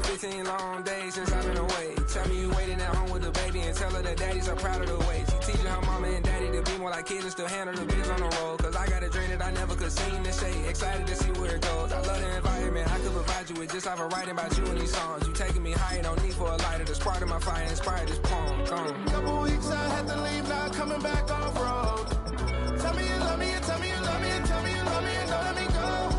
15 long days since I've been away. Tell me you waiting at home with the baby and tell her that daddy's so proud of the way. She teaching her mama and daddy to be more like kids and still handle the biz on the road. Cause I got a dream that I never could seem to say. Excited to see where it goes. I love the environment. I could provide you with just off of writing about you in these songs. You taking me higher, no need for a lighter. The spark of my fire inspired this poem. Gone. Couple weeks I had to leave, now coming back off road. Tell me you love me and tell me you love me and tell me you love me and don't let me go.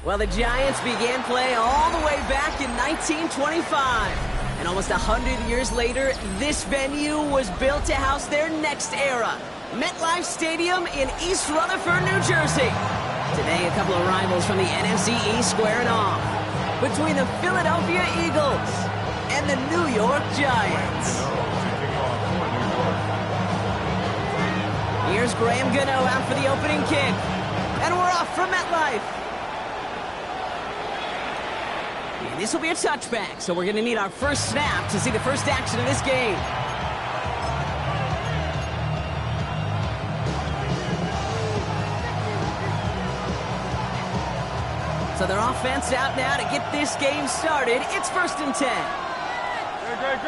Well, the Giants began play all the way back in 1925. And almost 100 years later, this venue was built to house their next era. MetLife Stadium in East Rutherford, New Jersey. Today, a couple of rivals from the NFC East squaring off. Between the Philadelphia Eagles and the New York Giants. Here's Graham Gano out for the opening kick. And we're off from MetLife. This will be a touchback, so we're going to need our first snap to see the first action of this game. So their offense out now to get this game started. It's 1st and 10. Good.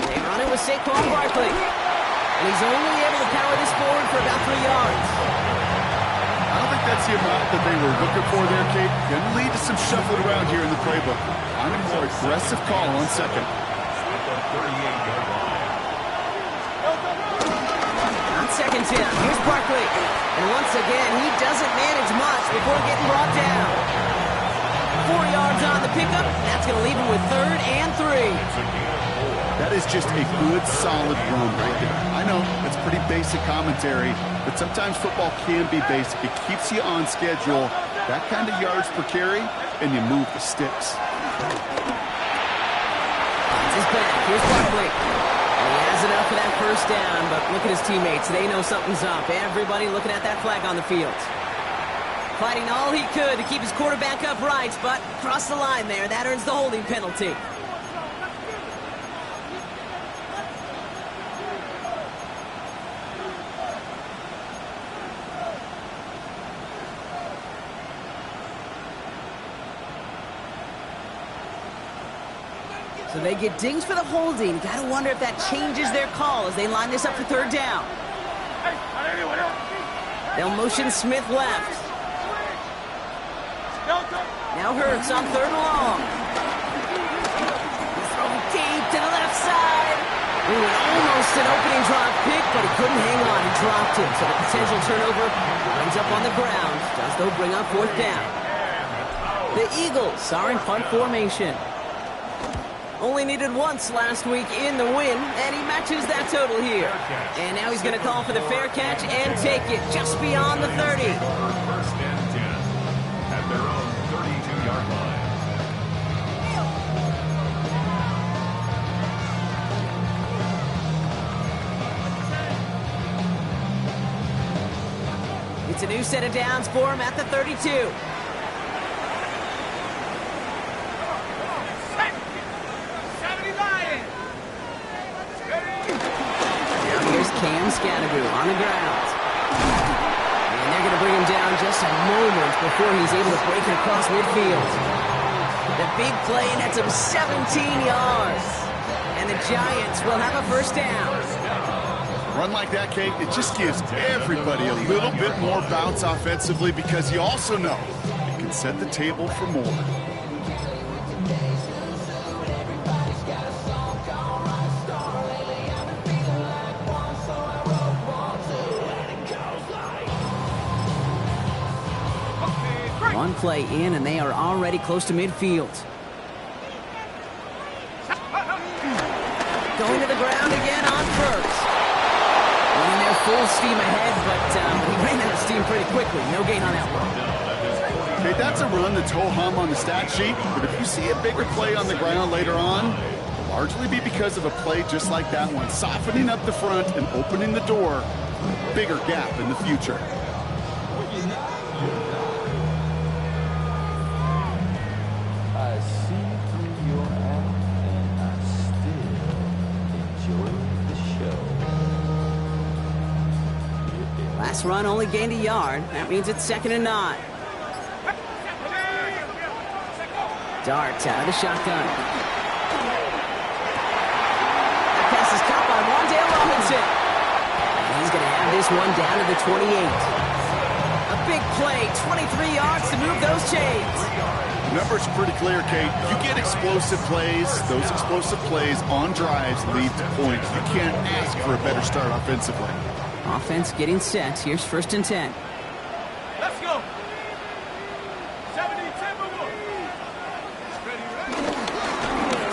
They run it with Saquon Barkley. And he's only able to power this forward for about 3 yards. I don't think that's the amount that they were looking for there, Kate. Can lead to some shuffling around here in the playbook. I'm a more aggressive call on second. On second down, here's Barkley. And once again, he doesn't manage much before getting brought down. 4 yards on the pickup. That's going to leave him with 3rd and 3. That is just a good, solid run right there. I know, it's pretty basic commentary, but sometimes football can be basic. It keeps you on schedule, that kind of yards per carry, and you move the sticks. It's his back. Here's Barkley. And he has enough for that first down, but look at his teammates. They know something's up. Everybody looking at that flag on the field. Fighting all he could to keep his quarterback upright, but across the line there, that earns the holding penalty. So they get dings for the holding. Gotta wonder if that changes their call as they line this up for 3rd down. They'll motion Smith left. Now Hurts on 3rd and long. He's throwing deep to the left side. Ooh, almost an opening drive pick, but he couldn't hang on. He dropped it. So the potential turnover ends up on the ground. Does though bring up 4th down. The Eagles are in punt formation. Only needed once last week in the win, and he matches that total here. And now he's going to call for the fair catch and take it just beyond the 30. 1st and 10 at their own 32-yard line. It's a new set of downs for him at the 32. Cam Scattergoo on the ground. And they're going to bring him down just moments before he's able to break it across midfield. The big play nets him 17 yards. And the Giants will have a 1st down. Run like that, Kate, it just gives everybody a little bit more bounce offensively because you also know it can set the table for more. One play in, and they are already close to midfield. Going to the ground again on first. Running there full steam ahead, but he ran out of steam pretty quickly. No gain on that one. Okay, that's a run that's ho-hum on the stat sheet, but if you see a bigger play on the ground later on, it'll largely be because of a play just like that one, softening up the front and opening the door bigger gap in the future. I see through your act and I still enjoy the show. Last run only gained a yard. That means it's 2nd and 9. Darts out of the shotgun. That pass is caught by Wandale Robinson. And he's going to have this one down to the 28. A big play, 23 yards to move those chains. Numbers are pretty clear, Kate. You get explosive plays. Those explosive plays on drives lead to points. You can't ask for a better start offensively. Offense getting set. Here's 1st and 10. Let's go. 70-10.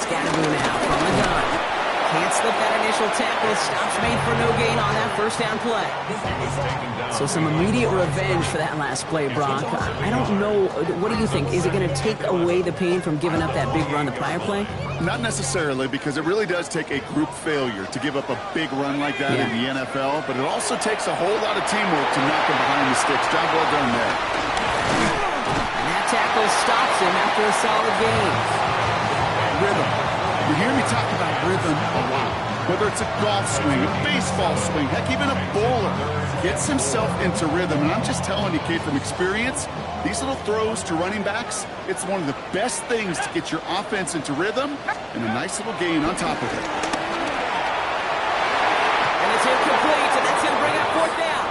Scatteroo now from the gun. Can't slip that initial tackle. Stops made for no gain on that 1st down play. So some immediate revenge for that last play, Brock. I don't know. What do you think? Is it going to take away the pain from giving up that big run the prior play? Not necessarily, because it really does take a group failure to give up a big run like that in the NFL, but it also takes a whole lot of teamwork to knock him behind the sticks. Job well done there. And that tackle stops him after a solid gain. Rhythm. You hear me talk about rhythm a lot. Whether it's a golf swing, a baseball swing, heck, even a bowler gets himself into rhythm. And I'm just telling you, Kate, from experience, these little throws to running backs, it's one of the best things to get your offense into rhythm and a nice little gain on top of it. And it's incomplete, and that's going to bring up 4th down.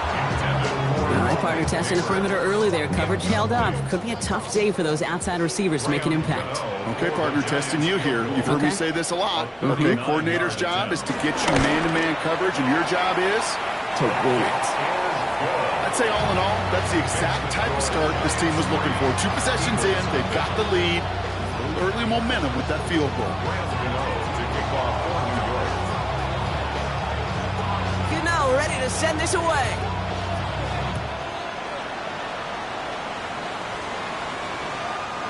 All right, partner, testing the perimeter early there. Coverage held up. Could be a tough day for those outside receivers to make an impact. Okay, partner, testing you here. You've heard me say this a lot. Okay, coordinator's job is to get you man-to-man coverage, and your job is to win it. I'd say all in all, that's the exact type of start this team was looking for. 2 possessions in, they've got the lead. A little early momentum with that field goal. You know, ready to send this away.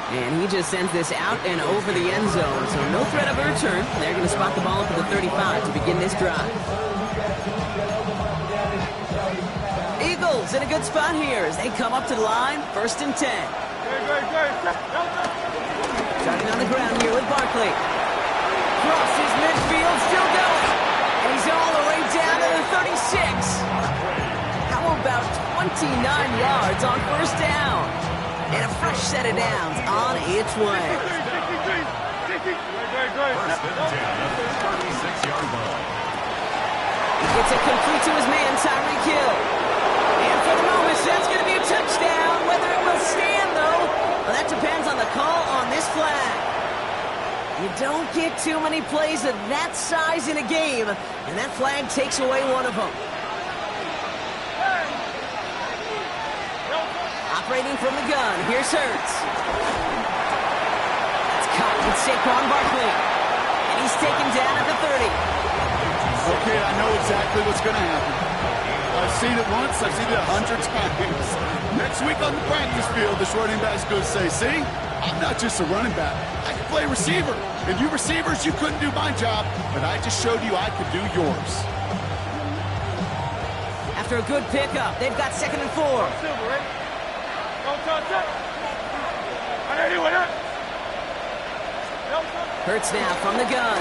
And he just sends this out and over the end zone. So no threat of a return. They're going to spot the ball up at the 35 to begin this drive. Eagles in a good spot here as they come up to the line. 1st and 10. Starting on the ground here with Barkley. Crosses midfield, still going. And he's all the way down to the 36. How about 29 yards on 1st down? And a fresh set of downs on its way. 1st and 10 at the 36-yard line. He gets it complete to his man, Tyreek Hill. And for the moment, that's going to be a touchdown. Whether it will stand, though, well, that depends on the call on this flag. You don't get too many plays of that size in a game, and that flag takes away one of them. Operating from the gun, here's Hurts. That's caught with Saquon Barkley. And he's taken down at the 30. Okay, I know exactly what's going to happen. I've seen it once, I've seen it 100 times. Next week on the practice field, this running back's going to say, see, I'm not just a running back. I can play receiver. And you receivers, you couldn't do my job, but I just showed you I could do yours. After a good pickup, they've got 2nd and 4. Hurts now from the gun.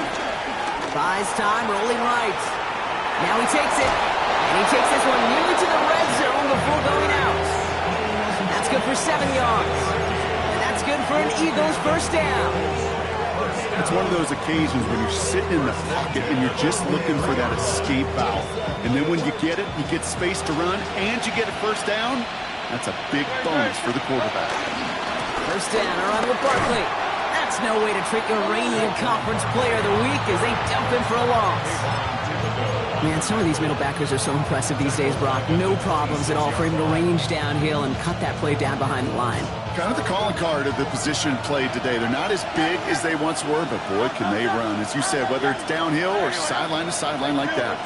Buys time, rolling right. Now he takes it. And he takes this one nearly to the red zone before going out. That's good for 7 yards. And that's good for an Eagles 1st down. It's one of those occasions when you're sitting in the pocket and you're just looking for that escape valve. And then when you get it, you get space to run, and you get a 1st down. That's a big bonus for the quarterback. 1st down, around with Barkley. That's no way to treat your reigning conference player of the week as they dump him for a loss. Man, some of these middle backers are so impressive these days, Brock. No problems at all for him to range downhill and cut that play down behind the line. Kind of the calling card of the position played today. They're not as big as they once were, but boy, can they run. As you said, whether it's downhill or sideline to sideline like that.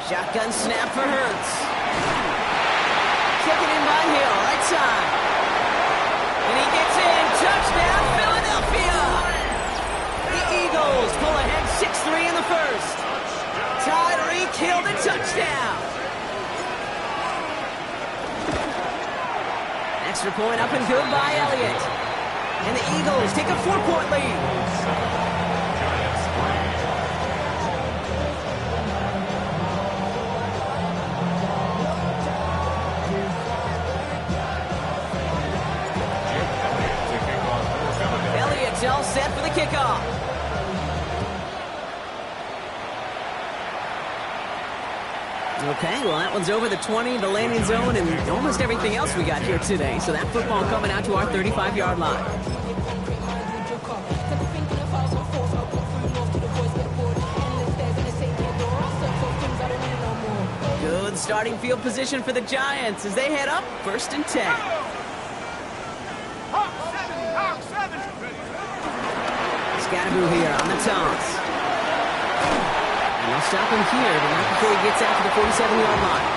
Shotgun snap for Hurts. Kicking in by Hill, right side. And he gets in. Touchdown, Philadelphia! The Eagles 6-3 in the first. Tyreek Hill, the touchdown. Extra point up and good by Elliott. And the Eagles take a 4-point lead. Elliott's all set for the kickoff. Okay, well, that one's over the 20, the landing zone, and almost everything else we got here today. So that football coming out to our 35-yard line. Good starting field position for the Giants as they head up 1st and 10. Scatterboo here on the toss. And they'll stop him here, but not before he gets out to the 47-yard line.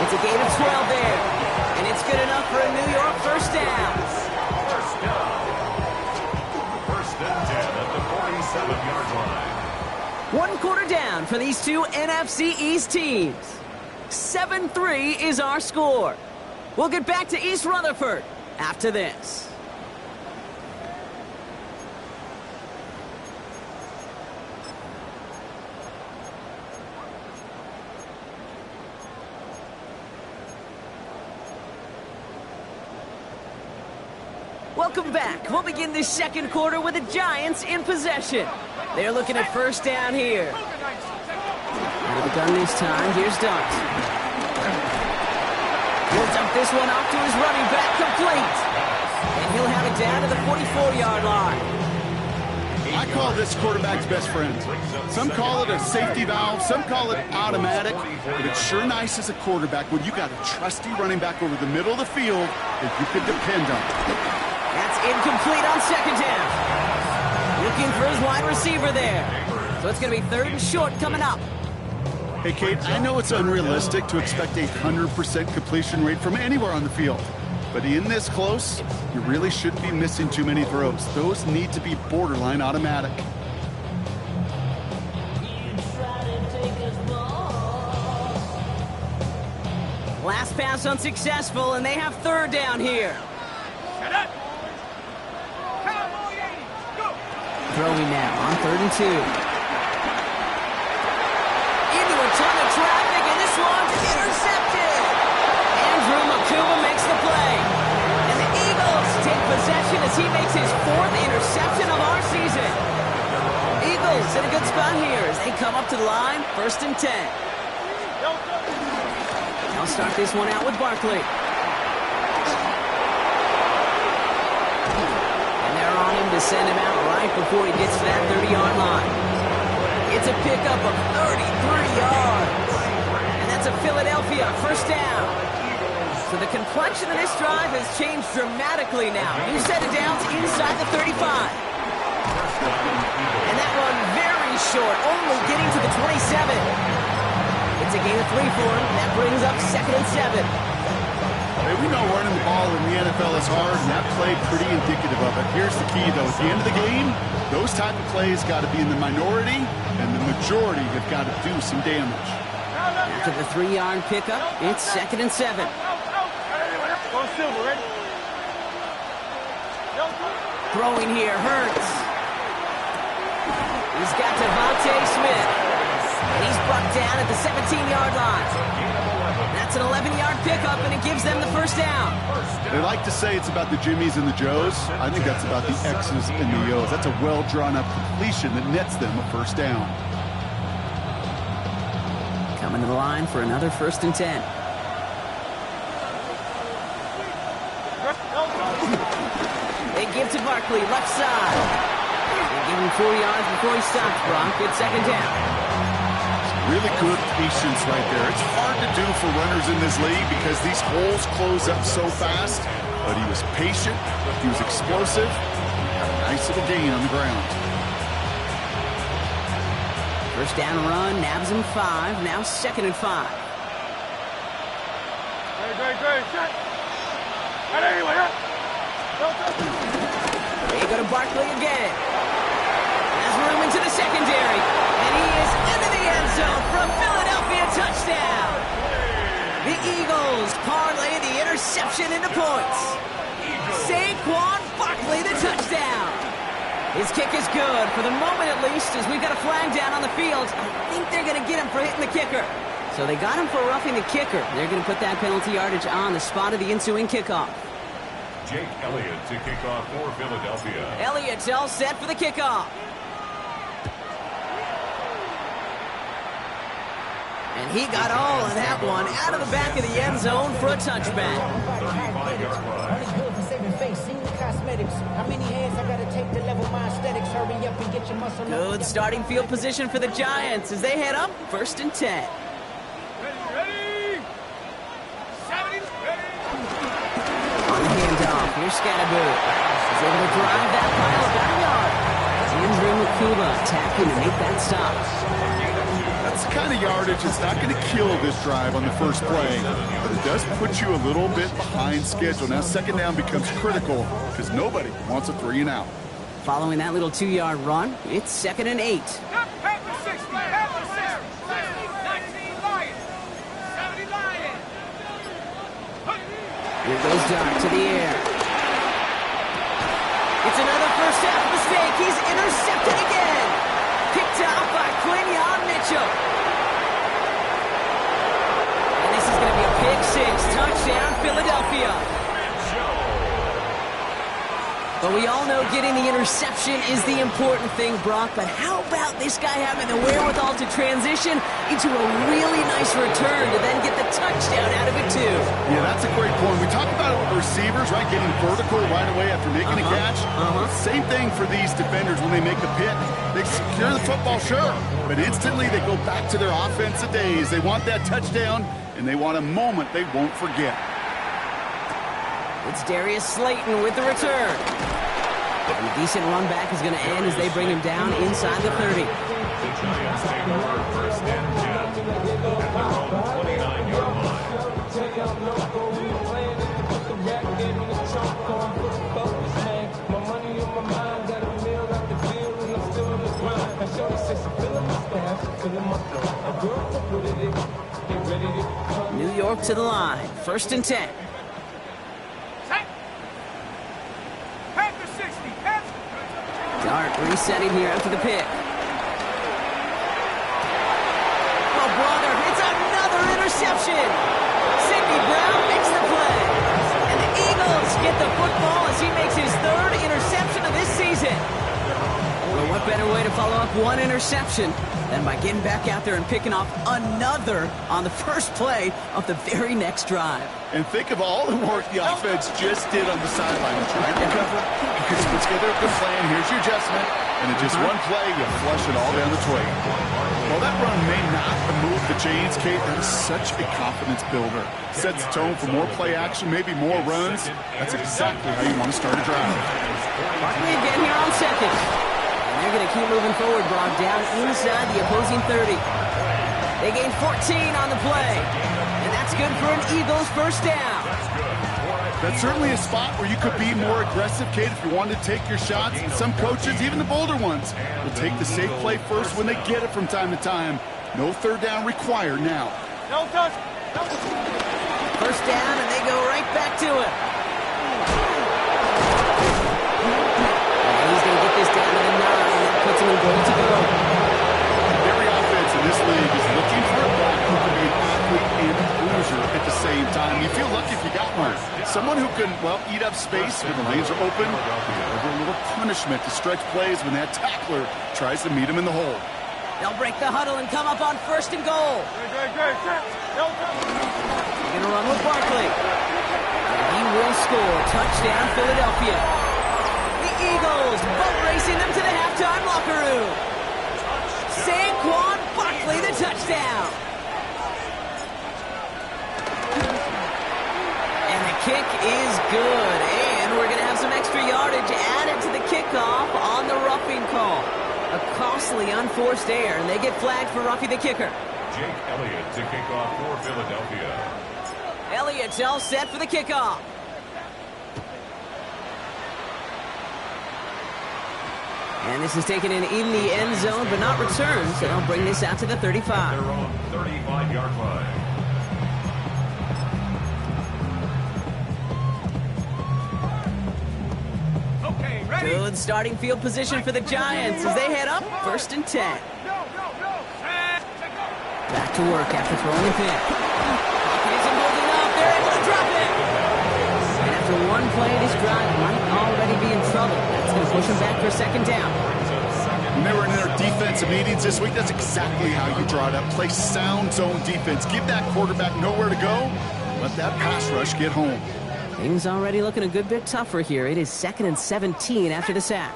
It's a gain of 12 there, and it's good enough for a New York first down. First and 10 at the 47-yard line. 1 quarter down for these two NFC East teams. 7-3 is our score. We'll get back to East Rutherford after this. Welcome back. We'll begin this second quarter with the Giants in possession. They're looking at first down here. Out of the gun this time. Here's Dart. He'll dump this one off to his running back, complete. And he'll have it down to the 44-yard line. I call this quarterback's best friend. Some call it a safety valve, some call it automatic, but it's sure nice as a quarterback when you got a trusty running back over the middle of the field that you can depend on. That's incomplete on second down. Looking for his wide receiver there. So it's going to be 3rd and short coming up. Hey, Kate, I know it's unrealistic to expect a 100% completion rate from anywhere on the field. But in this close, you really shouldn't be missing too many throws. Those need to be borderline automatic. Last pass unsuccessful, and they have 3rd down here. Throwing now on 3rd and 2. Into a ton of traffic, and this one's intercepted. Andrew Makuba makes the play. And the Eagles take possession as he makes his 4th interception of our season. Eagles in a good spot here as they come up to the line, 1st and 10. They'll start this one out with Barkley. On him to send him out right before he gets to that 30-yard line. It's a pickup of 33 yards. And that's a Philadelphia first down. So the complexion of this drive has changed dramatically now. New set of downs inside the 35. And that one very short, only getting to the 27. It's a gain of 3 for him. That brings up 2nd and 7. Hey, we know running the ball in the NFL is hard, and that play pretty indicative of it. Here's the key, though. At the end of the game, those type of plays got to be in the minority, and the majority have got to do some damage. After the 3-yard pickup, it's 2nd and 7. Throwing here, Hurts. He's got Devontae Smith. And he's brought down at the 17-yard line. That's an 11-yard pickup, and it gives them the first down. They like to say it's about the Jimmies and the Joes. I think that's about the X's and the O's. That's a well-drawn-up completion that nets them a first down. Coming to the line for another 1st and 10. They give to Barkley, left side. They give him 4 yards before he stops, Brock. Good 2nd down. Really good patience right there. It's hard to do for runners in this league because these holes close up so fast. But he was patient. He was explosive. Got a nice little gain on the ground. First down run, nabs him 5. Now 2nd and 5. They go to Barkley again. has room into the secondary. And he is into the end zone for a Philadelphia touchdown. The Eagles parlay the interception into points. Saquon Barkley, the touchdown. His kick is good, for the moment at least, as we've got a flag down on the field. I think they're going to get him for hitting the kicker. So they got him for roughing the kicker. They're going to put that penalty yardage on the spot of the ensuing kickoff. Jake Elliott to kick off for Philadelphia. Elliott's all set for the kickoff. And he got all of that one out of the back of the end zone for a touchback. 35-yard line. Good starting field position for the Giants as they head up 1st and 10. Ready? 70, ready. On the handoff, here's Scatterbo. He's able to drive that pile about a yard. Andrew Makuba attacking to make that stop. That's the kind of yardage that's not going to kill this drive on the first play, but it does put you a little bit behind schedule. Now second down becomes critical because nobody wants a 3 and out. Following that little 2-yard run, it's 2nd and 8. Half the 60, half the 60. 19 Lions, 70 Lions. Here goes Dart to the air. It's another first half mistake. He's intercepted again. Picked off by Quinyon Mitchell. And this is going to be a pick 6. Touchdown, Philadelphia. But we all know getting the interception is the important thing, Brock. But how about this guy having the wherewithal to transition into a really nice return to then get the touchdown out of it, too? Yeah, that's a great point. We talk about it with receivers, right, getting vertical right away after making a catch. Same thing for these defenders when they make the pick. They secure the football, sure, but instantly they go back to their offensive days. They want that touchdown, and they want a moment they won't forget. It's Darius Slayton with the return. And a decent run back is going to end as they bring him down inside the 30. The Giants take over 1st and 10 at their own 29-yard line. New York to the line. 1st and 10. Half the 60, half. Dart resetting here after the pick. Oh, brother, it's another interception. Sidney Brown makes the play. And the Eagles get the football as he makes his 3rd interception of this season. Well, what better way to follow up one interception than by getting back out there and picking off another on the first play of the very next drive. And think of all the work the offense just did on the sideline to try and recover. You can put together a good plan. Here's your adjustment. And in just one play, you flush it all down the twig. While that run may not have moved the chains, Kate, that is such a confidence builder. Sets the tone for more play action, maybe more runs. That's exactly how you want to start a drive. Barkley again here on 2nd. And they're going to keep moving forward, Brock, down inside the opposing 30. They gain 14 on the play. And that's good for an Eagles 1st down. That's certainly a spot where you could be more aggressive, Kate, if you wanted to take your shots. And some coaches, even the bolder ones, will take the safe play first when they get it from time to time. No 3rd down required now. No touch. No. 1st down, and they go right back to it. And he's going to get this down to the 9. That puts him in goal to go. Every offense in this league is looking for a back who can be an athlete and a bruiser at the same time. You feel lucky if you got one. Someone who can, well, eat up space when the lanes are open. Over a little punishment to stretch plays when that tackler tries to meet him in the hole. They'll break the huddle and come up on 1st and goal. Great. No touch. They're going to run with Barkley. And he will score. Touchdown, Philadelphia. The Eagles boat racing them to the halftime locker room. Saquon Barkley, the touchdown. And the kick is good. And we're going to have some extra yardage added to the kickoff on the roughing call. A costly unforced error, and they get flagged for roughing the kicker. Jake Elliott to kick off for Philadelphia. Elliott's all set for the kickoff. And this is taken in the end zone, but not returned, so they'll bring this out to the 35. They're on 35-yard line. Okay, ready? Good starting field position for the Giants as they head up 1st and 10. Back to work after throwing a pick. Hawkins holding up. They're able to drop it. And after one play, this drive might already be in trouble. That's going to push them back for 2nd down. When they were in their defensive meetings this week, that's exactly how you draw it up. Play sound zone defense. Give that quarterback nowhere to go. Let that pass rush get home. Things already looking a good bit tougher here. It is 2nd and 17 after the sack.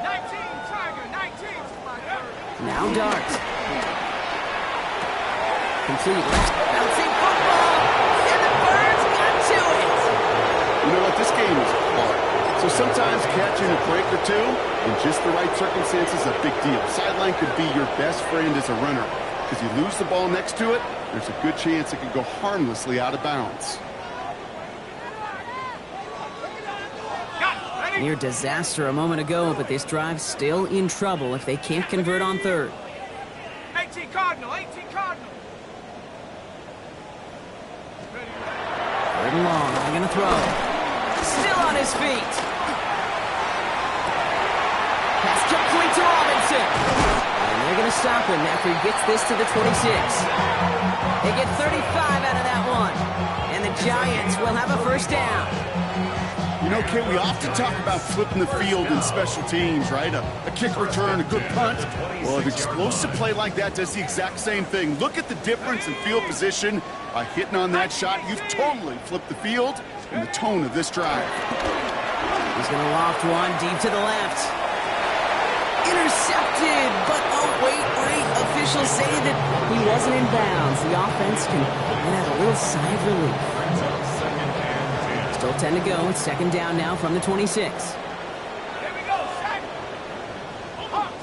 19, Tiger, 19. Now Dart. Complete left. Bouncing football. And the Birds got to it. You know what? This game is hard. So sometimes catching a break or two in just the right circumstances is a big deal. Sideline could be your best friend as a runner. Because you lose the ball next to it, there's a good chance it could go harmlessly out of bounds. Near disaster a moment ago, but this drive's still in trouble if they can't convert on 3rd. 18 Cardinal, 18 Cardinal. 3rd and long, they're going to throw. Still on his feet. Pass complete to Robinson. And they're going to stop him after he gets this to the 26. They get 35 out of that one. And the Giants will have a 1st down. You know, Kate, we often talk about flipping the field in special teams, right? A kick return, a good punt. Well, an explosive play like that does the exact same thing. Look at the difference in field position. By hitting on that shot, you've totally flipped the field and the tone of this drive. He's going to loft one deep to the left. Intercepted, but oh, wait. Officials say that he wasn't in bounds. The offense can let out a little sigh of relief. Still 10 to go. It's 2nd down now from the 26. Here we go, Sack. Hawk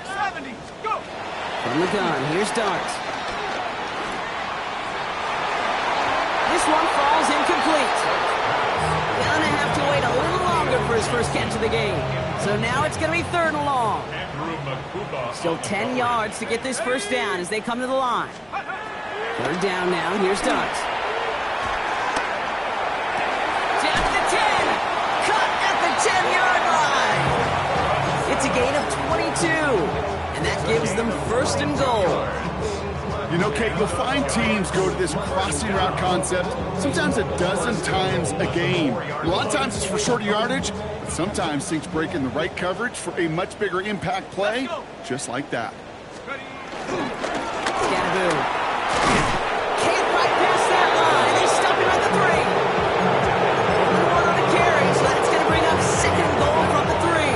70, go. From the gun, here's Dart. This one falls incomplete. Gonna have to wait a little longer for his first catch of the game. So now it's gonna be 3rd and long. Still 10 yards to get this 1st down as they come to the line. 3rd down now, here's Dart. Down to the 10. Cut at the 10-yard line. It's a gain of 22. And that gives them 1st and goal. You know, Kate, you'll find teams go to this crossing route concept sometimes a dozen times a game. A lot of times it's for shorter yardage, but sometimes things break in the right coverage for a much bigger impact play, just like that. Scatterboo. Can't bypass that line. They stop him at the 3. One on the carry, so that's going to bring up 2nd goal from the 3.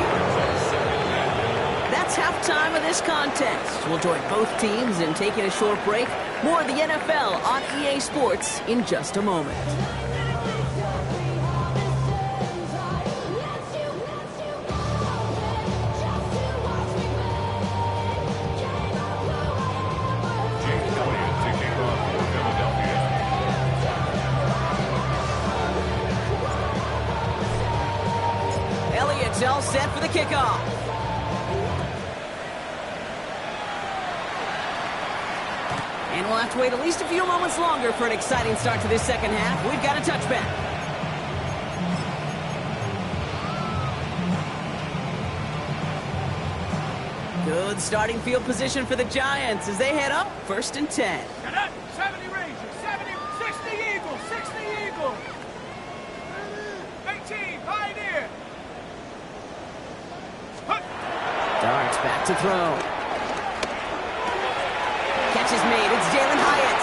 That's halftime of this contest. We'll join both teams in taking a short break. More of the NFL on EA Sports in just a moment. Elliott's all set for the kickoff. And we'll have to wait at least a few moments longer for an exciting start to this 2nd half. We've got a touchback. Good starting field position for the Giants as they head up 1st and 10. 70 Rangers, 70, 60 Eagles, 60 Eagles. 18 Pioneer. Darts back to throw. Catch is made. It's Jalen Hyatt.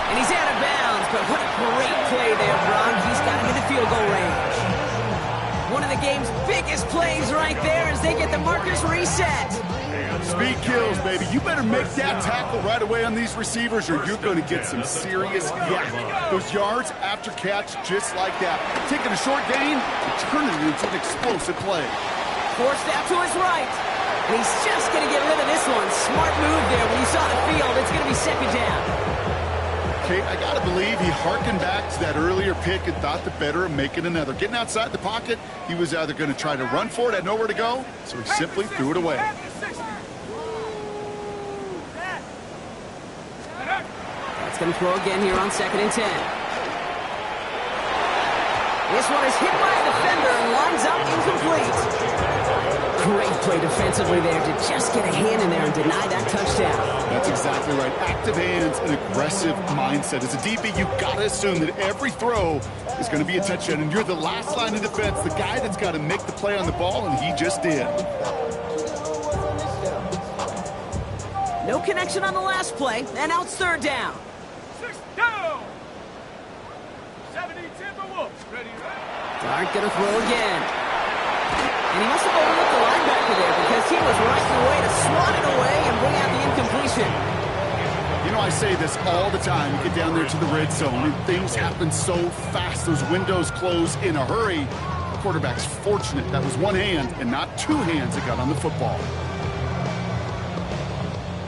And he's out of bounds, but what a great play there, Brock. He's got him in the field goal range. One of the game's biggest plays right there as they get the markers reset. Speed kills, baby. You better make that tackle right away on these receivers or you're going to get some serious yak. Those yards after catch just like that. Taking a short gain and turning it into an explosive play. Forced out to his right. And he's just going to get rid of this one. Smart move there when you saw the field. It's going to be 2nd down. Kate, I got to believe he hearkened back to that earlier pick and thought the better of making another. Getting outside the pocket, he was either going to try to run for it, had nowhere to go, so he simply threw it away. It's going to throw again here on 2nd and 10. This one is hit by a defender and lines up incomplete. Great play defensively there to just get a hand in there and deny that touchdown. That's exactly right. Active hands and aggressive mindset. As a DB, you've got to assume that every throw is going to be a touchdown, and you're the last line of defense, the guy that's got to make the play on the ball, and he just did. No connection on the last play, and now it's 3rd down. 6 down. 70 Timberwolves. Ready, Dart going to throw again. And he must have overlooked the linebacker there because he was right in the way to swat it away and bring out the incompletion. You know, I say this all the time. You get down there to the red zone, and things happen so fast. Those windows close in a hurry. The quarterback's fortunate. That was one hand and not two hands that got on the football.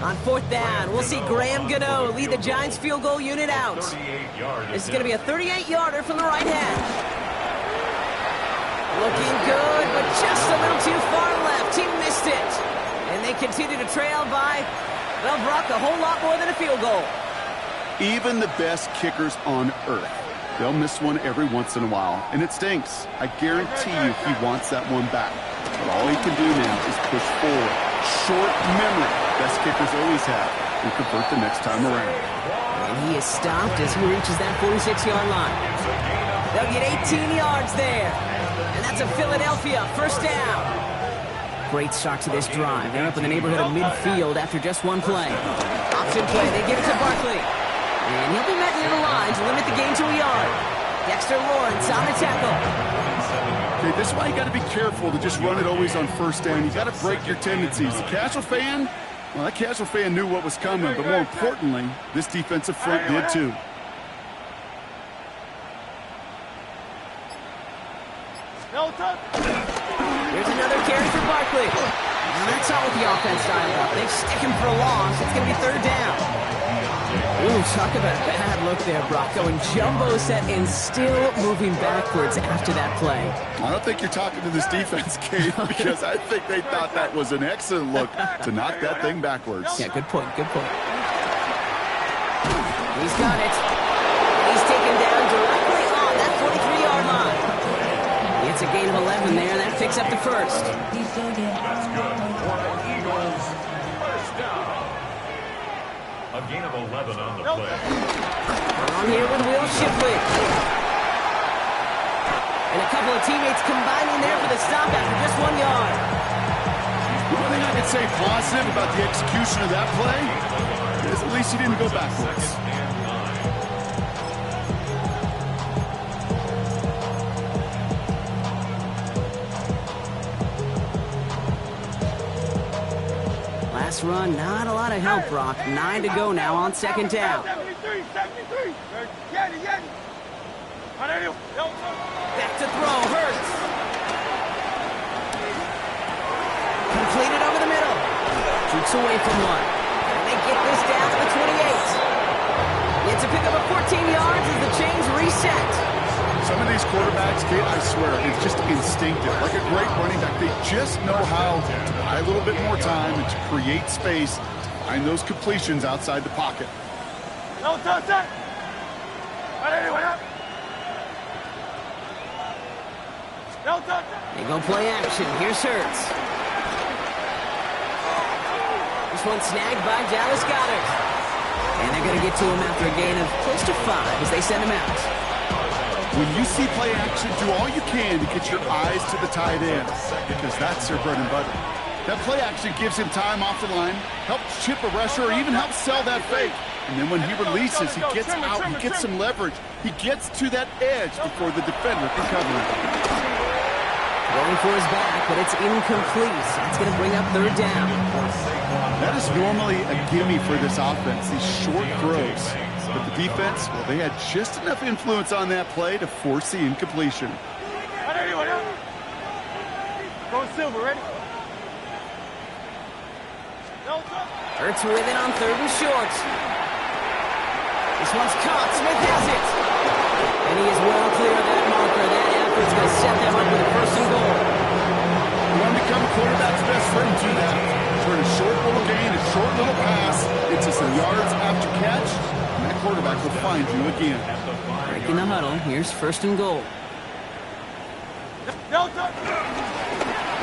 On 4th down, we'll see Graham Gano lead the Giants field goal unit out. This is going to be a 38-yarder from the right hand. Looking good, but just a little too far left. He missed it. And they continue to trail by, well, Brock, a whole lot more than a field goal. Even the best kickers on earth, they'll miss one every once in a while, and it stinks. I guarantee you he wants that one back. But all he can do now is push forward. Short memory, best kickers always have, and convert the next time around. And he is stopped as he reaches that 46-yard line. They'll get 18 yards there. And that's a Philadelphia 1st down. Great start to this drive. They're up in the neighborhood of midfield after just one play. Option play, they give it to Barkley. And he'll be met near the line to limit the gain to a yard. Dexter Lawrence on the tackle. Okay, this is why you got to be careful to just run it always on 1st down. You got to break your tendencies. The casual fan, well, that casual fan knew what was coming, but more importantly, this defensive front did too. Here's another carry for Barkley. Now that's not what the offense dialed up. They stick him for a loss. It's going to be 3rd down. Ooh, talk about a bad look there, Brock. Going jumbo set and still moving backwards after that play. I don't think you're talking to this defense, Kate, because I think they thought that was an excellent look to knock that thing backwards. Yeah, good point, good point. He's got it. He's taken down directly on that 43-yard line. It's a gain of 11 there. That picks up the 1st. That's good for Eagles. 1st down. A gain of 11 on the play. On here with Will Shipley. And a couple of teammates combining there for the stop after just 1 yard. The one thing I can say positive about the execution of that play is at least he didn't go backwards. Last run, not a lot of help, Brock. 9 to go now on 2nd down. 73. Back to throw, Hurts. Completed over the middle. Shoots away from one. And they get this down to the 28. It's a pickup of 14 yards as the chains reset. Some of these quarterbacks, Kate, I swear, it's just instinctive. Like a great running back, they just know how to buy a little bit more time and to create space to find those completions outside the pocket. They go play action. Here's Hurts. This one snagged by Dallas Goedert. And they're going to get to him after a gain of close to 5 as they send him out. When you see play action, do all you can to get your eyes to the tight end, because that's their bread and butter. That play action gives him time off the line, helps chip a rusher, or even helps sell that fake. And then when he releases, he gets out, he gets some leverage. He gets to that edge before the defender can cover him. Going for his back, but it's incomplete. That's going to bring up 3rd down. That is normally a gimme for this offense, these short throws. But the defense, well, they had just enough influence on that play to force the incompletion. Go Silver, ready? Hurts with it on 3rd and short. This one's caught. Smith has it. And he is well clear of that marker. That effort's going to set them up with a first and goal. You want to become a quarterback's best friend, do that. Turn a short little gain, a short little pass into some yards after catch, and that quarterback will find you again. Breaking the huddle. Here's first and goal.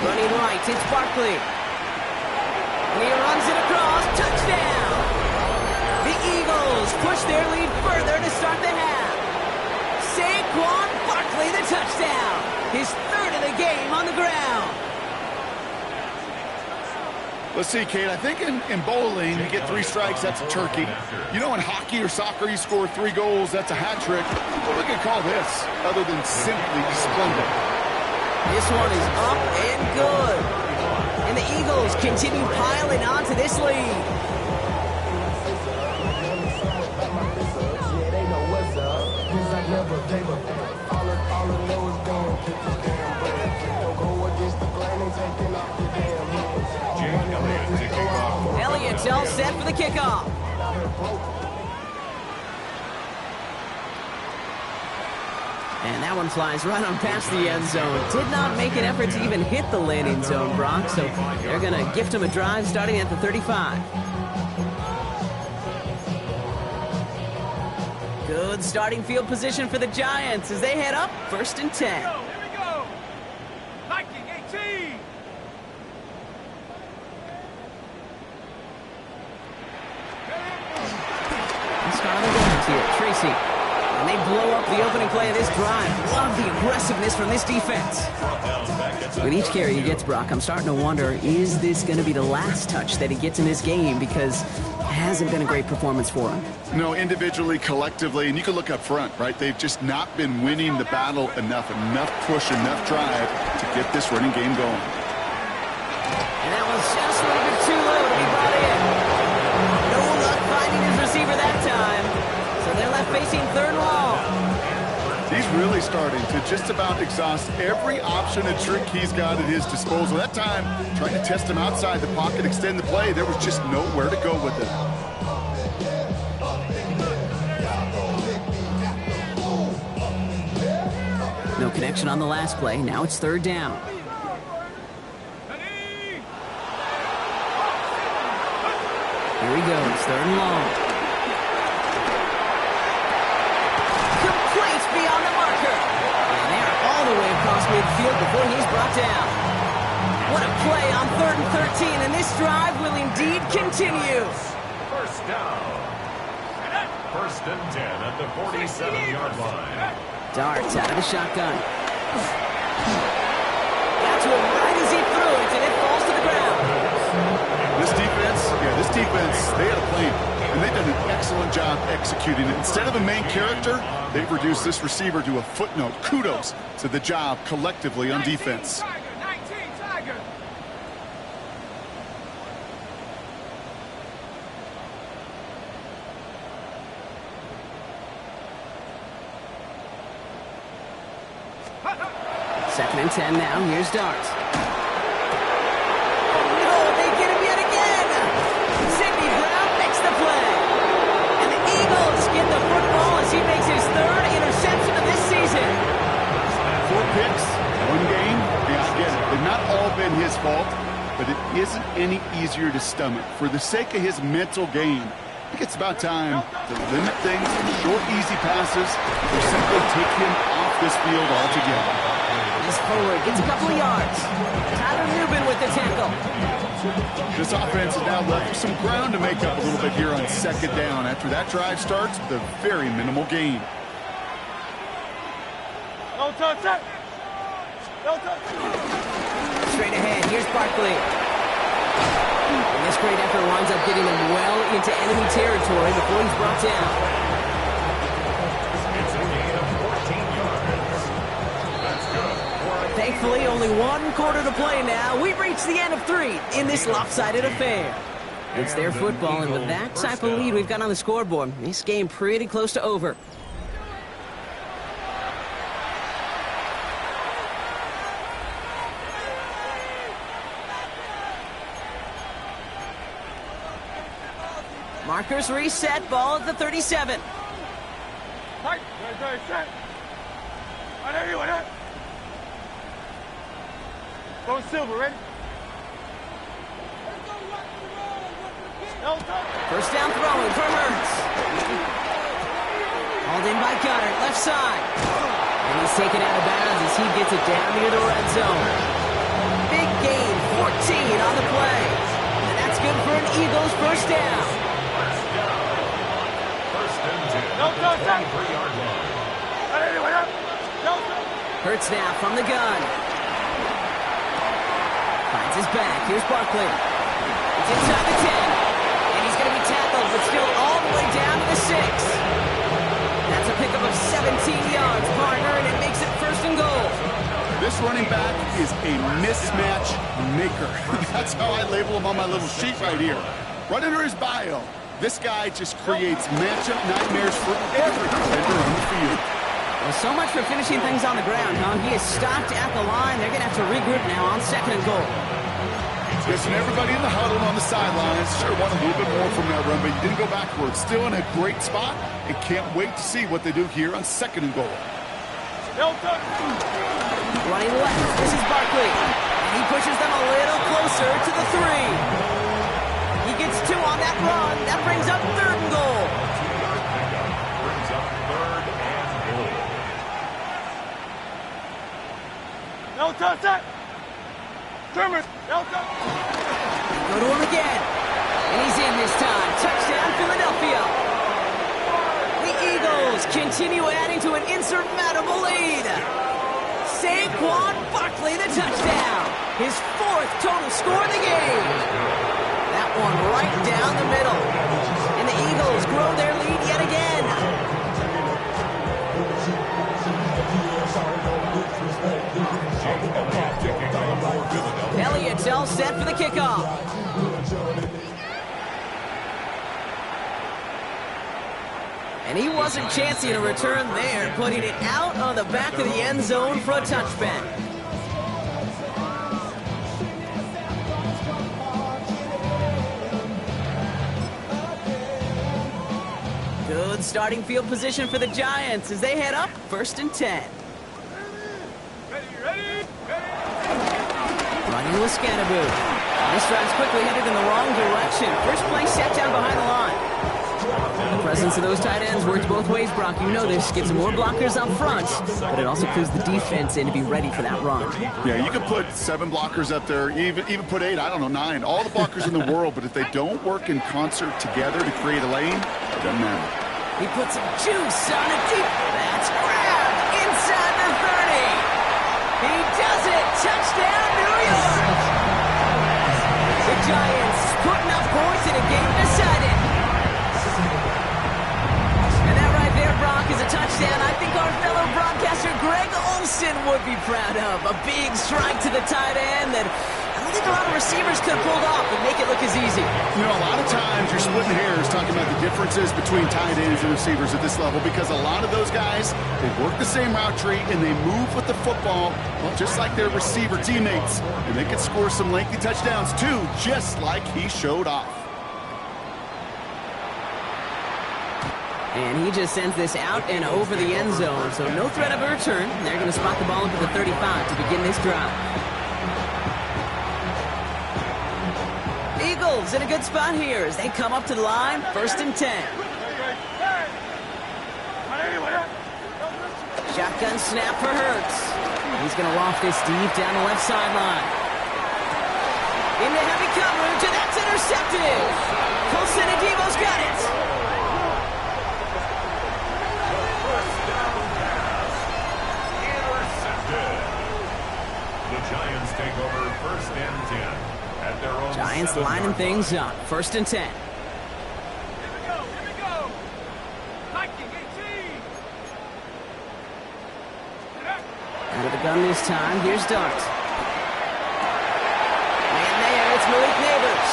Running right, it's Barkley. And he runs it across. Touchdown! The Eagles push their lead further to start the half. Saquon Barkley, the touchdown. His third of the game on the ground. Let's see, Kate, I think in bowling, you get 3 strikes, that's a turkey. You know, in hockey or soccer, you score 3 goals, that's a hat trick. What we can call this, other than simply splendid? This one is up and good. And the Eagles continue piling on to this lead. Elliott's all set for the kickoff. And that one flies right on past the end zone. Did not make an effort to even hit the landing zone, Brock, so they're going to gift him a drive starting at the 35. Good starting field position for the Giants as they head up first and 10. Here we go. Liking 18. Let's start on the defense here. Tracy. And they blow up the opening play of this drive. Love the aggressiveness from this defense. With each carry he gets, Brock, I'm starting to wonder, is this going to be the last touch that he gets in this game? Because it hasn't been a great performance for him. No, individually, collectively, and you can look up front, right? They've just not been winning the battle enough push, enough drive to get this running game going. And that was just a little bit too low to be brought in. No luck finding his receiver that time. So they're left facing third and long. He's really starting to just about exhaust every option and trick he's got at his disposal. That time, trying to test him outside the pocket, extend the play, there was just nowhere to go with it. No connection on the last play. Now it's third down. Here he goes, third and long. Complete beyond the marker. And they're all the way across midfield before he's brought down. What a play on 3rd and 13, and this drive will indeed continue. First down. First and 10 at the 47-yard line. Darts out of the shotgun. Got to him right as he threw it, and it falls to the ground. This defense, they had a plan, and they've done an excellent job executing it. Instead of a main character, they've reduced this receiver to a footnote. Kudos to the job collectively on defense. 19 Tiger. Second and 10 now. Here's Darts. Oh, no, they get him yet again. Sidney Brown makes the play. And the Eagles get the football as he makes his 3rd interception of this season. 4 picks, 1 game. Yeah, I get it. They've not all been his fault, but it isn't any easier to stomach. For the sake of his mental game, I think it's about time to limit things to short, easy passes or simply take him off this field altogether. He's forward, gets a couple of yards. Tyler Newbin with the tackle. This offense is now left with some ground to make up a little bit here on second down after that drive starts with a very minimal gain. No touch. No touch. Straight ahead, here's Barkley. And this great effort winds up getting him well into enemy territory before he's brought down. It's a gain of 14 yards. That's good. Thankfully, only 1 quarter to play now. We've reached the end of 3 in this lopsided affair. It's their football, and with that type of lead we've got on the scoreboard, this game pretty close to over. Markers reset, ball at the 37. Fight. Set. Go Silver, ready? First down throwing for Hurts. Hauled in by Goddard, left side. And he's taken out of bounds as he gets it down near the red zone. Big gain, 14 on the play. And that's good for an Eagles first down. First and 10. 23-yard line. Hurts now from the gun. Finds his back. Here's Barkley. He's inside the 10. And he's going to be tackled, but still all the way down to the 6. That's a pickup of 17 yards, partner, and it makes it first and goal. This running back is a mismatch maker. That's how I label him on my little sheet right here. Right under his bio, this guy just creates matchup nightmares for every defender on the field. Well, so much for finishing things on the ground, huh? He is stopped at the line. They're going to have to regroup now on second and goal. Listen, everybody in the huddle on the sidelines sure want a little bit more from that run, but he didn't go backwards. Still in a great spot, and can't wait to see what they do here on second and goal. Running left, this is Barkley. And he pushes them a little closer to the 3. He gets 2 on that run. That brings up third and goal. Brings up third and goal. Go to him again. And he's in this time. Touchdown, Philadelphia. The Eagles continue adding to an insurmountable lead. Saquon Barkley, the touchdown. His 4th total score of the game. That one right down the middle. And the Eagles grow their lead yet again. Elliott's all set for the kickoff. And he wasn't chancing a return there, putting it out on the back of the end zone for a touchback. Good starting field position for the Giants as they head up first and 10. Running with Scannaboo. This drive's quickly headed in the wrong direction. First play set down behind the line. The presence of those tight ends works both ways, Brock. You know this. Gives them more blockers up front, but it also clues the defense in to be ready for that run. Yeah, you could put 7 blockers up there, even put 8, I don't know, 9. All the blockers in the world, but if they don't work in concert together to create a lane, it doesn't matter. He puts some juice on a deep. That's grabbed inside the 30. He does it. Touchdown, New York. The Giants putting up points in a game decided. And that right there, Brock, is a touchdown I think our fellow broadcaster Greg Olsen would be proud of. A big strike to the tight end that I don't think a lot of receivers could have pulled off and make it look as easy. You know, a lot of times you're splitting hairs talking about the differences between tight ends and receivers at this level because a lot of those guys, they work the same route tree and they move with the football, well, just like their receiver teammates. And they can score some lengthy touchdowns too, just like he showed off. And he just sends this out and over the end zone, so no threat of a return. They're going to spot the ball up at the 35 to begin this drive. Eagles in a good spot here as they come up to the line, first and 10. Shotgun snap for Hurts. He's going to loft this deep down the left sideline. Into heavy coverage, and that's intercepted. Colson and Devo's got it. Giants take over first and 10 at their own. Giants lining things up. First and 10. Here we go. Viking 18. Out of the gun this time. Here's Dart. Man there, it's Malik Neighbors.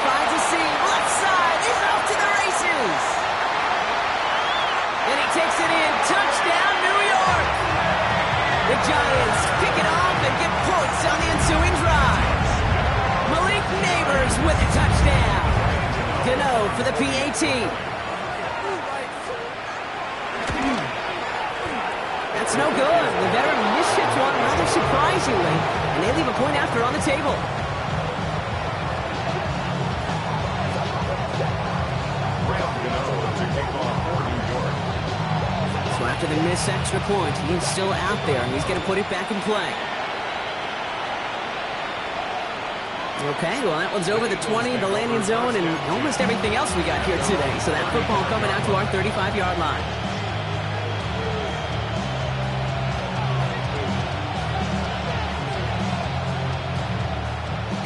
Finds a seam. Left side. He's off to the races. And he takes it in. Touchdown, New York. The Giants pick it off and get points on the ensuing drive. Malik Neighbors with a touchdown. Gano for the PAT. That's no good. The veteran mishits one rather surprisingly, and they leave a point after on the table. So after the missed extra point, he's still out there, and he's going to put it back in play. Okay, well, that one's over the 20, the landing zone, and almost everything else we got here today. So that football coming out to our 35-yard line.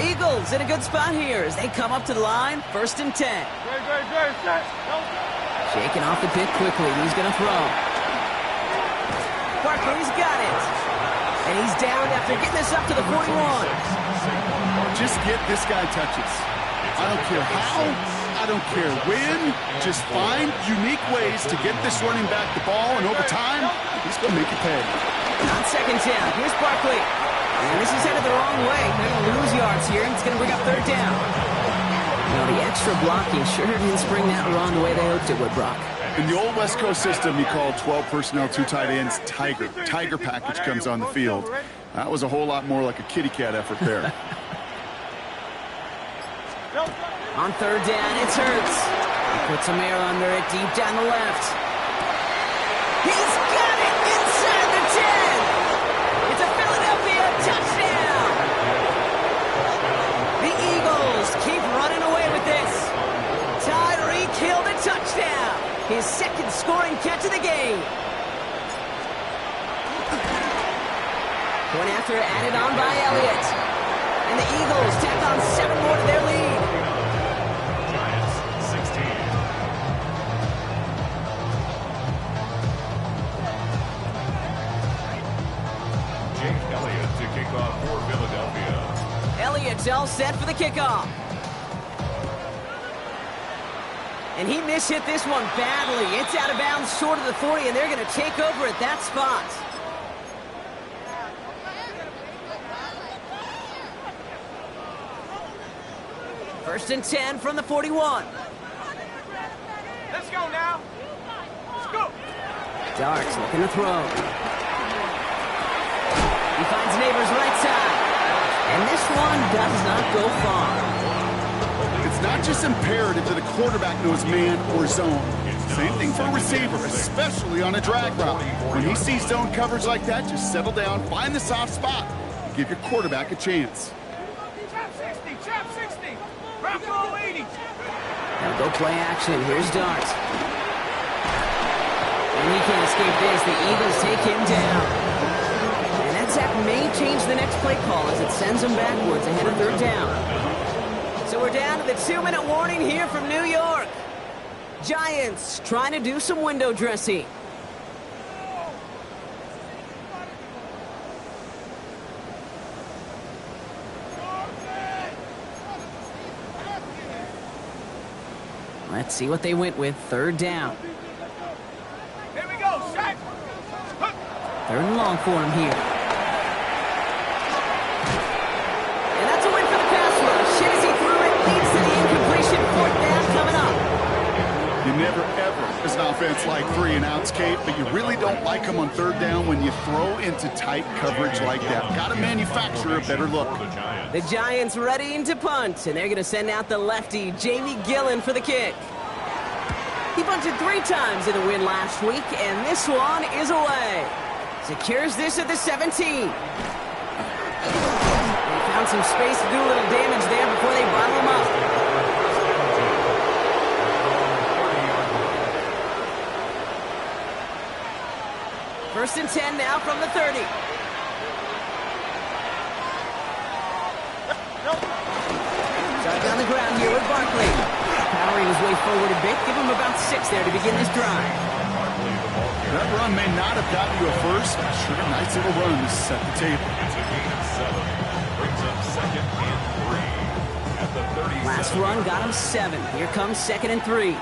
Eagles in a good spot here as they come up to the line, 1st and 10. Shaking off the pick quickly. He's going to throw. Barkley's got it. And he's down after getting this up to the 41. Just get this guy touches. I don't care how, I don't care when. Just find unique ways to get this running back the ball, and over time, he's going to make it pay. On 2nd down, here's Barkley. And this is headed the wrong way. They're going to lose yards here, and it's going to bring up 3rd down. Now, the extra blocking sure didn't spring that run the way they hoped it would, Brock. In the old West Coast system, you call 12 personnel, 2 tight ends, Tiger. Tiger package comes on the field. That was a whole lot more like a kitty cat effort there. On 3rd down, it's Hurts. He puts some air under it deep down the left. He's got it inside the 10. It's a Philadelphia touchdown. The Eagles keep running away with this. Tyreek Hill the touchdown. His 2nd scoring catch of the game. Point after added on by Elliott. And the Eagles tack on 7 more to their lead. Giants 16. Jake Elliott to kick off for Philadelphia. Elliott's all set for the kickoff. And he mishit this one badly. It's out of bounds short of the 40, and they're going to take over at that spot. First and 10 from the 41. Let's go now. Let's go. Darks looking to throw. He finds Neighbors right side. And this one does not go far. It's not just imperative that a quarterback knows man or zone. Same thing for a receiver, especially on a drag route. When he sees zone coverage like that, just settle down, find the soft spot, and give your quarterback a chance. Chop 60, chop 60. Rock 80. Now go play action. Here's Darts. And he can't escape this. The Eagles take him down. And that sack may change the next play call as it sends them backwards ahead of 3rd down. So we're down to the 2-minute warning here from New York. Giants trying to do some window dressing. Let's see what they went with. 3rd down. Here we go, Shaq. 3rd and long for him here. And that's a win for the pass rush. Hit as he threw it, leads to the incompletion. 4th down coming up. You never, ever, as an offense, like 3-and-outs, Kate, but you really don't like them on 3rd down when you throw into tight coverage like that. Got to manufacture a better look. The Giants readying to punt, and they're going to send out the lefty, Jamie Gillen, for the kick. He punted 3 times in the win last week, and this one is away. Secures this at the 17. They found some space to do a little damage there before they bottle him up. First and 10 now from the 30. Starting on the ground here with Barkley. Powering his way forward a bit. Give him about 6 there to begin this drive. That run may not have gotten you a first. Sure, a nice little run to set the table. It's a gain of 7. Brings up 2nd and 3 at the 37. Last run got him 7. Here comes 2nd and 3.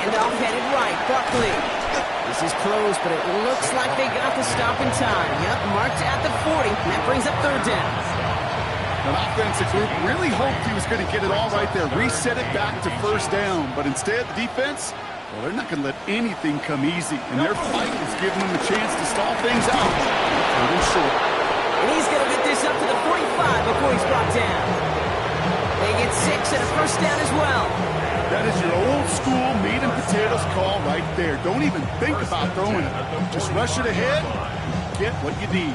Handoff headed right. Barkley. This is close, but it looks like they got the stop in time. Yep, marked at the 40. And that brings up 3rd down. That offensive group really hoped he was going to get it all right there, reset it back to first down. But instead, the defense, well, they're not going to let anything come easy. And their fight is giving them a chance to stall things out. Third and short. And he's going to get this up to the 45 before he's brought down. They get 6 and a first down as well. That is your old school meat and potatoes call right there. Don't even think about throwing it. Just rush it ahead and get what you need.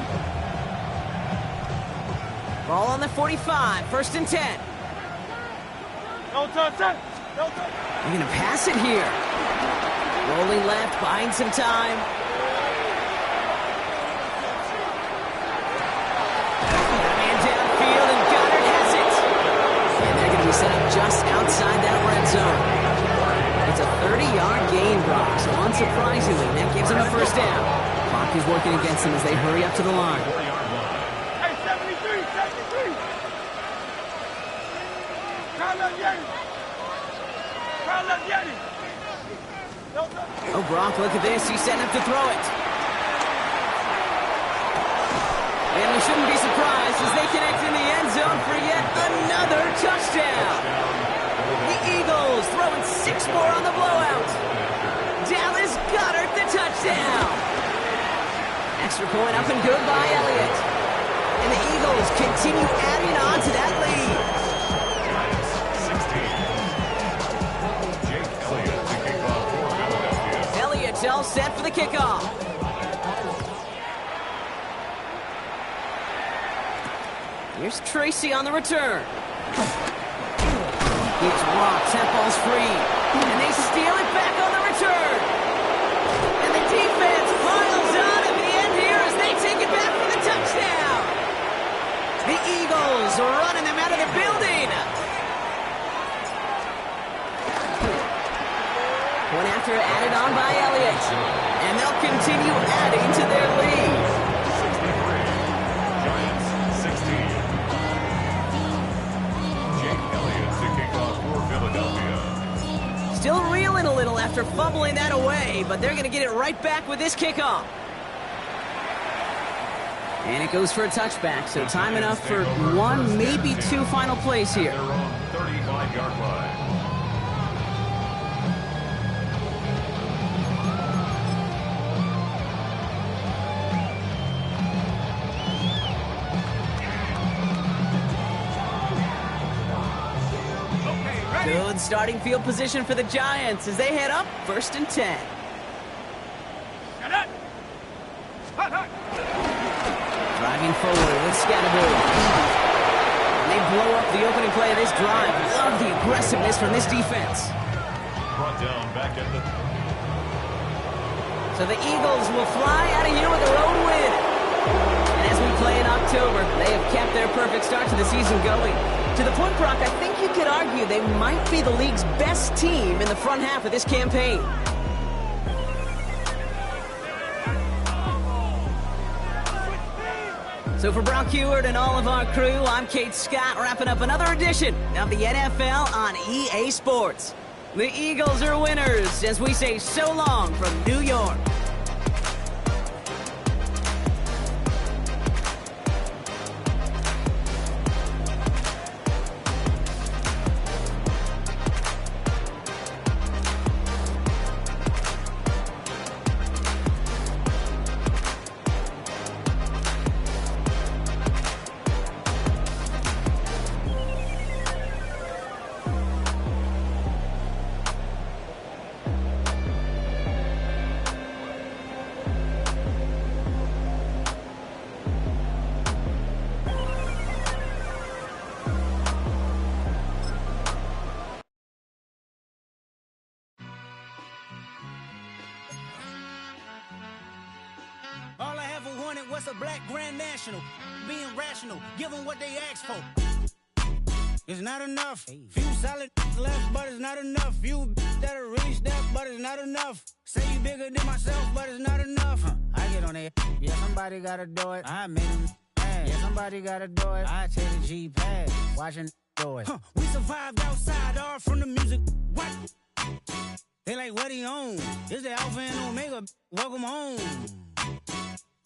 Ball on the 45, first and 10. No touch. They're going to pass it here. Rolling left, buying some time. Man downfield, and Goddard has it. And they're going to be set up just outside that red zone. It's a 30-yard gain, Brock, so unsurprisingly, that gives them a first down. Clock is working against them as they hurry up to the line. Hey, 73. Oh, Brock, look at this. He's setting up to throw it. And we shouldn't be surprised as they connect in the end zone for yet another touchdown. The Eagles throwing 6 more on the blowout. Dallas Goedert the touchdown. Extra point up and good by Elliott. And the Eagles continue adding on to that lead. Elliott's all set for the kickoff. Here's Tracy on the return. Gives Rock, that ball's free. And they steal it back on the return. And the defense piles on at the end here as they take it back for the touchdown. The Eagles are running them out of the building. One after added on by Elliott. And they'll continue adding to their lead. 63. Giants 16. Jake Elliott to kick off for Philadelphia. Still reeling a little after fumbling that away, but they're going to get it right back with this kickoff. And it goes for a touchback, so time enough for 1, maybe 2 final plays here. They're on 35-yard line. Good starting field position for the Giants as they head up first and 10. Driving forward with Scatterbury. And they blow up the opening play of this drive. Love the aggressiveness from this defense. Brought down back at the... So the Eagles will fly out of here with a road win. And as we play in October, they have kept their perfect start to the season going. To the point, Brock, I think you could argue they might be the league's best team in the front half of this campaign. So for Brock Heward and all of our crew, I'm Kate Scott, wrapping up another edition of the NFL on EA Sports. The Eagles are winners as we say so long from New York. All I ever wanted was a black grand national. Being rational, give them what they ask for. It's not enough. Few solid left, but it's not enough. Few that'll really step, but it's not enough. Say you bigger than myself, but it's not enough. I get on it. Yeah, somebody gotta do it. I made them mad. Yeah, somebody gotta do it. I take the G-pad. Watching do it. We survived outside, all from the music. What? They like, what he on? This the Alpha and Omega. Welcome home.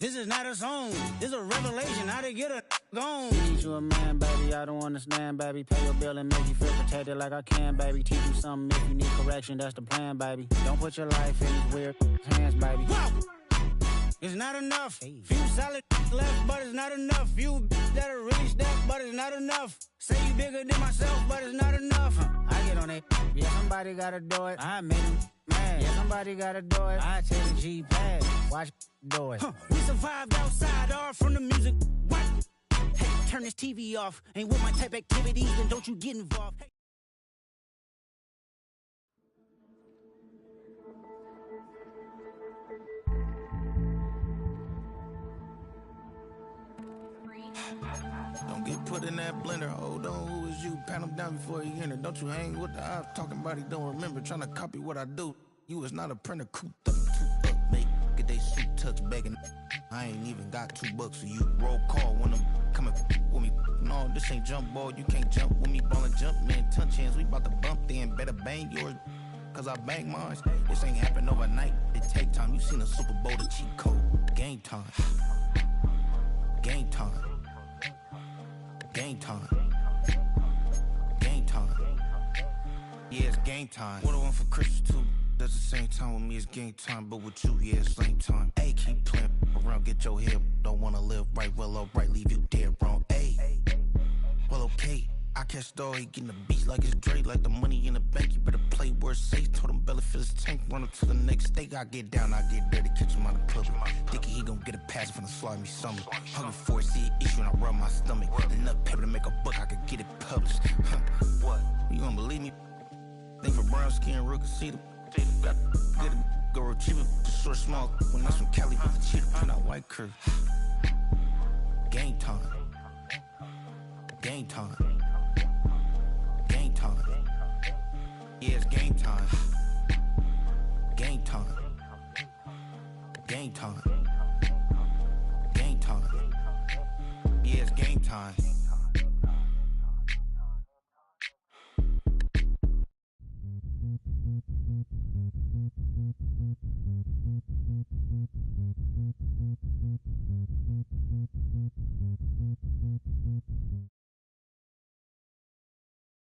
This is not a song. This is a revelation. How to get a gone. Need you a man, baby. I don't understand, baby. Pay your bill and make you feel protected like I can, baby. Teach you something if you need correction. That's the plan, baby. Don't put your life in these weird hands, baby. Whoa! It's not enough. Few solid left, but it's not enough. Few that are really stepped, but it's not enough. Say you bigger than myself, but it's not enough. I get on it. Yeah, somebody gotta do it. I made him mad. Yeah, somebody gotta do it. I take the G-pad. Watch do it. We survived outside, all from the music. What? Hey, turn this TV off. Ain't with my type activities, then don't you get involved. Hey. Don't get put in that blender. Hold on, who is you? Pat him down before he enter. Don't you hang with the ops talking about he don't remember. Trying to copy what I do. You is not a printer. Coop up, make get they suit tucks begging. I ain't even got $2 for you. Roll call when I'm coming with me. No, this ain't jump ball. You can't jump with me. Ballin' jump, man. Touch hands. We bout to bump then. Better bang yours. Cause I bang mine. This ain't happen overnight. It take time. You seen a Super Bowl, the cheat code. Game time. Game time. Game time. Game time. Yeah, it's game time. What I want for Christmas too. That's the same time with me, it's game time. But with you, yeah, it's same time. Ayy, keep playing around, get your head. Don't wanna live right, well, alright, leave you dead wrong. Ayy, well, okay. I catch the dog, he getting the beat like it's Dre. Like the money in the bank, you better play where it's safe. Told him Bella fill his tank, run up to the next steak. I get down, I get dirty, catch him on the public. Thinking he gon' get a pass from the slaughter me stomach. Hungry for it, see an issue and I rub my stomach. Enough paper to make a book, I could get it published. What? You don't believe me? Think for brown skin, real can see them. Got good, go retrieve it, short, small. When I'm from Cali, with the cheetah, put out white curve. Game time. Game time. Game time. Yeah, it's game time. Game time. Game time. Game time. Yeah, it's game time.